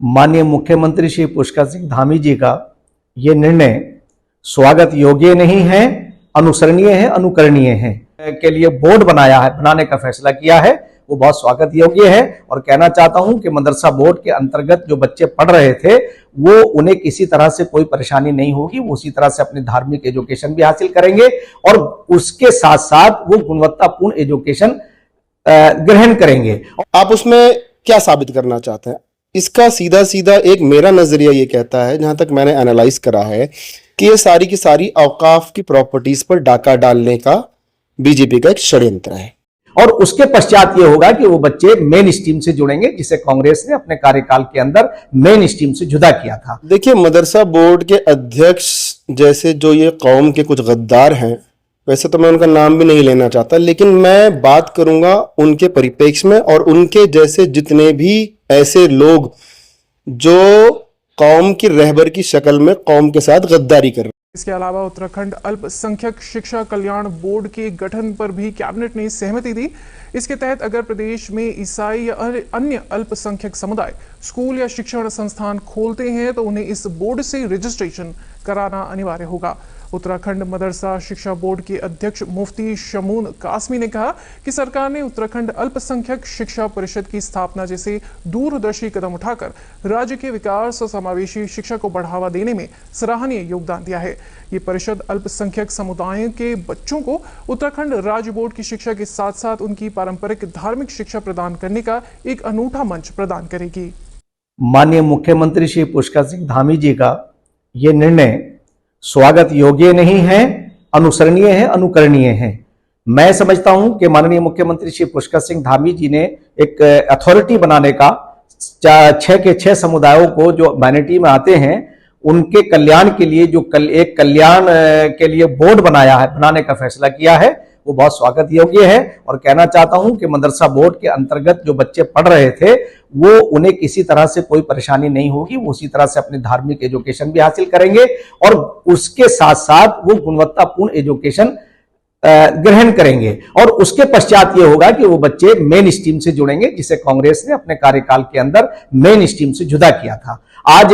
माननीय मुख्यमंत्री श्री पुष्कर सिंह धामी जी का ये निर्णय स्वागत योग्य नहीं है, अनुसरणीय है, अनुकरणीय है के लिए बोर्ड बनाने का फैसला किया है, वो बहुत स्वागत योग्य है। और कहना चाहता हूं कि मदरसा बोर्ड के अंतर्गत जो बच्चे पढ़ रहे थे वो उन्हें किसी तरह से कोई परेशानी नहीं होगी, वो उसी तरह से अपनी धार्मिक एजुकेशन भी हासिल करेंगे और उसके साथ साथ वो गुणवत्तापूर्ण एजुकेशन ग्रहण करेंगे। आप उसमें क्या साबित करना चाहते हैं? इसका सीधा सीधा एक मेरा नजरिया ये कहता है, जहां तक मैंने एनालाइज करा है, कि ये सारी की सारी औकाफ की प्रॉपर्टीज पर डाका डालने का बीजेपी का एक षड्यंत्र है। और उसके पश्चात ये होगा कि वो बच्चे मेन स्ट्रीम से जुड़ेंगे, जिसे कांग्रेस ने अपने कार्यकाल के अंदर मेन स्ट्रीम से जुदा किया था। देखिए, मदरसा बोर्ड के अध्यक्ष जैसे जो ये कौम के कुछ गद्दार हैं, वैसे तो मैं उनका नाम भी नहीं लेना चाहता, लेकिन मैं बात करूंगा उनके परिप्रेक्ष्य में और उनके जैसे जितने भी ऐसे लोग जो कौम की रहबर की शक्ल में कौम के साथ गद्दारी कर रहे हैं। इसके अलावा उत्तराखंड अल्पसंख्यक शिक्षा कल्याण बोर्ड के गठन पर भी कैबिनेट ने सहमति दी। इसके तहत अगर प्रदेश में ईसाई या अन्य अल्पसंख्यक समुदाय स्कूल या शिक्षण संस्थान खोलते हैं तो उन्हें इस बोर्ड से रजिस्ट्रेशन कराना अनिवार्य होगा। उत्तराखंड मदरसा शिक्षा बोर्ड के अध्यक्ष मुफ्ती शमून कासमी ने कहा कि सरकार ने उत्तराखंड अल्पसंख्यक शिक्षा परिषद की स्थापना जैसे दूरदर्शी कदम उठाकर राज्य के विकास और समावेशी शिक्षा को बढ़ावा देने में सराहनीय योगदान दिया है। ये परिषद अल्पसंख्यक समुदायों के बच्चों को उत्तराखंड राज्य बोर्ड की शिक्षा के साथ साथ उनकी पारंपरिक धार्मिक शिक्षा प्रदान करने का एक अनूठा मंच प्रदान करेगी। माननीय मुख्यमंत्री श्री पुष्कर सिंह धामी जी का ये निर्णय स्वागत योग्य नहीं है, अनुसरणीय है, अनुकरणीय है। मैं समझता हूं कि माननीय मुख्यमंत्री श्री पुष्कर सिंह धामी जी ने एक अथॉरिटी बनाने का 6 के 6 समुदायों को जो माइनॉरिटी में आते हैं उनके कल्याण के लिए जो एक कल्याण के लिए बोर्ड बनाने का फैसला किया है, वो बहुत स्वागत योग्य है। और कहना चाहता हूं कि मदरसा बोर्ड के अंतर्गत जो बच्चे पढ़ रहे थे वो उन्हें किसी तरह से कोई परेशानी नहीं होगी, वो उसी तरह से अपनी धार्मिक एजुकेशन भी हासिल करेंगे और उसके साथ साथ वो गुणवत्तापूर्ण एजुकेशन ग्रहण करेंगे। और उसके पश्चात ये होगा कि वो बच्चे मेन स्ट्रीम से जुड़ेंगे, जिसे कांग्रेस ने अपने कार्यकाल के अंदर मेन स्ट्रीम से जुदा किया था। आज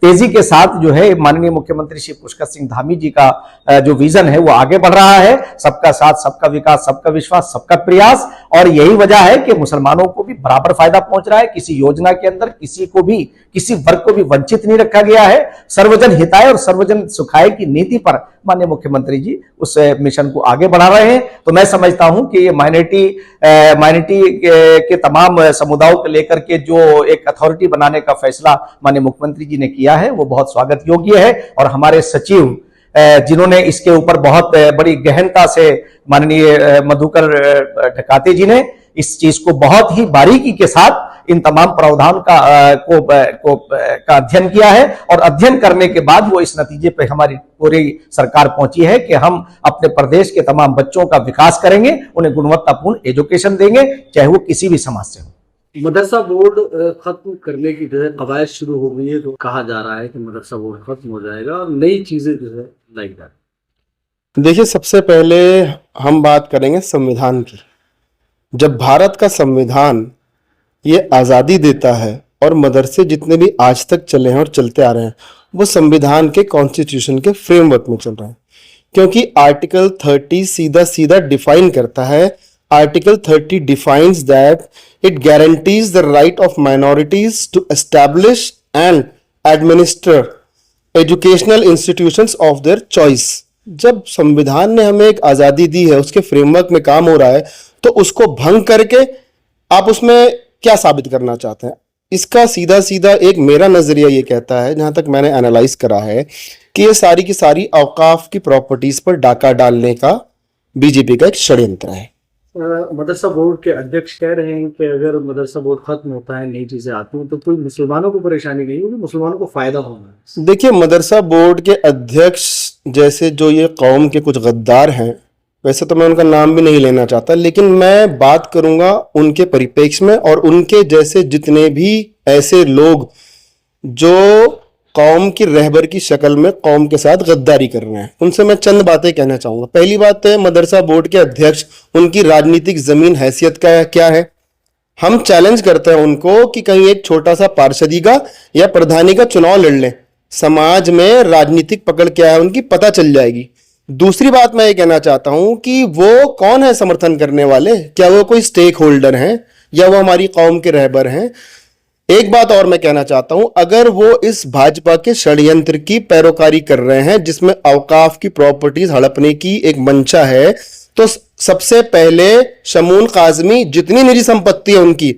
तेजी के साथ जो है माननीय मुख्यमंत्री श्री पुष्कर सिंह धामी जी का जो विजन है वो आगे बढ़ रहा है। सबका साथ, सबका विकास, सबका विश्वास, सबका प्रयास। और यही वजह है कि मुसलमानों को भी बराबर फायदा पहुंच रहा है। किसी योजना के अंदर किसी वर्ग को भी वंचित नहीं रखा गया है। सर्वजन हिताय और सर्वजन सुखाय की नीति पर माननीय मुख्यमंत्री जी उस मिशन को आगे बढ़ा रहे हैं। तो मैं समझता हूं कि ये माइनॉरिटी के तमाम समुदायों को लेकर के जो एक अथॉरिटी बनाने का फैसला माननीय मुख्यमंत्री जी ने किया है वो बहुत स्वागत योग्य है। और हमारे सचिव जिन्होंने इसके ऊपर बहुत बड़ी गहनता से माननीय मधुकर ढकाते जी ने इस चीज को बहुत ही बारीकी के साथ इन तमाम प्रावधान का अध्ययन किया है। और अध्ययन करने के बाद वो इस नतीजे पे हमारी पूरी सरकार पहुंची है कि हम अपने प्रदेश के तमाम बच्चों का विकास करेंगे, उन्हें गुणवत्तापूर्ण एजुकेशन देंगे, चाहे वो किसी भी समाज से हो। मदरसा बोर्ड खत्म करने की जो है कवायद शुरू हो गई है, तो कहा जा रहा है कि मदरसा बोर्ड खत्म हो जाएगा और नई चीजें जो है लाई जा रही। देखिए, सबसे पहले हम बात करेंगे संविधान की। जब भारत का संविधान ये आज़ादी देता है और मदरसे जितने भी आज तक चले हैं और चलते आ रहे हैं वो संविधान के कॉन्स्टिट्यूशन के फ्रेमवर्क में चल रहे हैं, क्योंकि आर्टिकल 30 सीधा सीधा डिफाइन करता है। Article 30 defines that it guarantees the right of minorities to establish and administer educational institutions of their choice। जब संविधान ने हमें एक आज़ादी दी है, उसके फ्रेमवर्क में काम हो रहा है, तो उसको भंग करके आप उसमें क्या साबित करना चाहते हैं? इसका सीधा सीधा एक मेरा नजरिया ये कहता है, जहां तक मैंने एनालाइज करा है, कि ये सारी की सारी औकाफ की प्रॉपर्टीज पर डाका डालने का बीजेपी का एक षड्यंत्र है। मदरसा बोर्ड के अध्यक्ष कह रहे हैं कि अगर मदरसा बोर्ड खत्म होता है, नई चीजें आती हैं, तो कोई मुसलमानों को परेशानी नहीं होगी, मुसलमानों को फायदा होगा। देखिए, मदरसा बोर्ड के अध्यक्ष जैसे जो ये कौम के कुछ गद्दार हैं, वैसे तो मैं उनका नाम भी नहीं लेना चाहता, लेकिन मैं बात करूंगा उनके परिप्रेक्ष्य में और उनके जैसे जितने भी ऐसे लोग जो कौम की रहबर की शक्ल में कौम के साथ गद्दारी कर रहे हैं, उनसे मैं चंद बातें कहना चाहूंगा। पहली बात है, मदरसा बोर्ड के अध्यक्ष, उनकी राजनीतिक जमीन हैसियत का क्या है? हम चैलेंज करते हैं उनको कि कहीं एक छोटा सा पार्षदी का या प्रधानी का चुनाव लड़ लें, समाज में राजनीतिक पकड़ क्या है उनकी पता चल जाएगी। दूसरी बात मैं ये कहना चाहता हूं कि वो कौन है समर्थन करने वाले, क्या वो कोई स्टेक होल्डर हैं या वो हमारी कौम के रहबर हैं। एक बात और मैं कहना चाहता हूं, अगर वो इस भाजपा के षड्यंत्र की पैरोकारी कर रहे हैं जिसमें औकाफ की प्रॉपर्टीज हड़पने की एक मंशा है, तो सबसे पहले शमून काजमी जितनी निजी संपत्ति है उनकी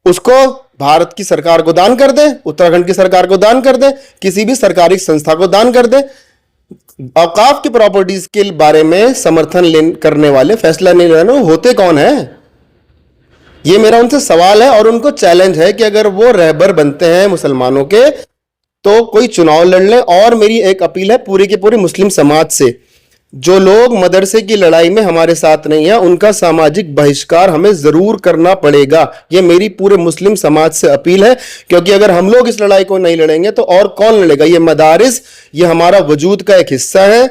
उसको भारत की सरकार को दान कर दे, उत्तराखंड की सरकार को दान कर दे, किसी भी सरकारी संस्था को दान कर दे। औकाफ की प्रॉपर्टीज के बारे में समर्थन करने वाले, फैसला नहीं लेने होते कौन है, ये मेरा उनसे सवाल है और उनको चैलेंज है कि अगर वो रहबर बनते हैं मुसलमानों के तो कोई चुनाव लड़ लें। और मेरी एक अपील है पूरी की पूरी मुस्लिम समाज से, जो लोग मदरसे की लड़ाई में हमारे साथ नहीं है उनका सामाजिक बहिष्कार हमें जरूर करना पड़ेगा। ये मेरी पूरे मुस्लिम समाज से अपील है, क्योंकि अगर हम लोग इस लड़ाई को नहीं लड़ेंगे तो और कौन लड़ेगा। ये मदारिस, ये हमारा वजूद का एक हिस्सा है।